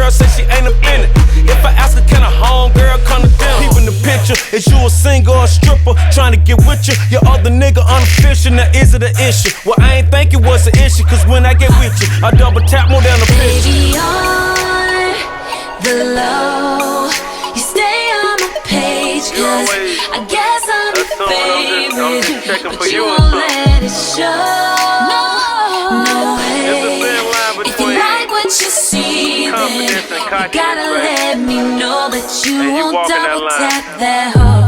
girl said she ain't offended. If I ask her, can a homegirl come to dinner? Peeping the picture, is you a singer or a stripper? Trying to get with you, your other nigga unofficial. Now is it an issue? Well, I ain't think it was an issue, cause when I get with you, I double tap more than a picture. Baby, on the low, you stay on my page, cause I guess I'm your favorite, but you won't let it show. No way. If you like what you see, then you gotta let me know that you won't double tap that hoe.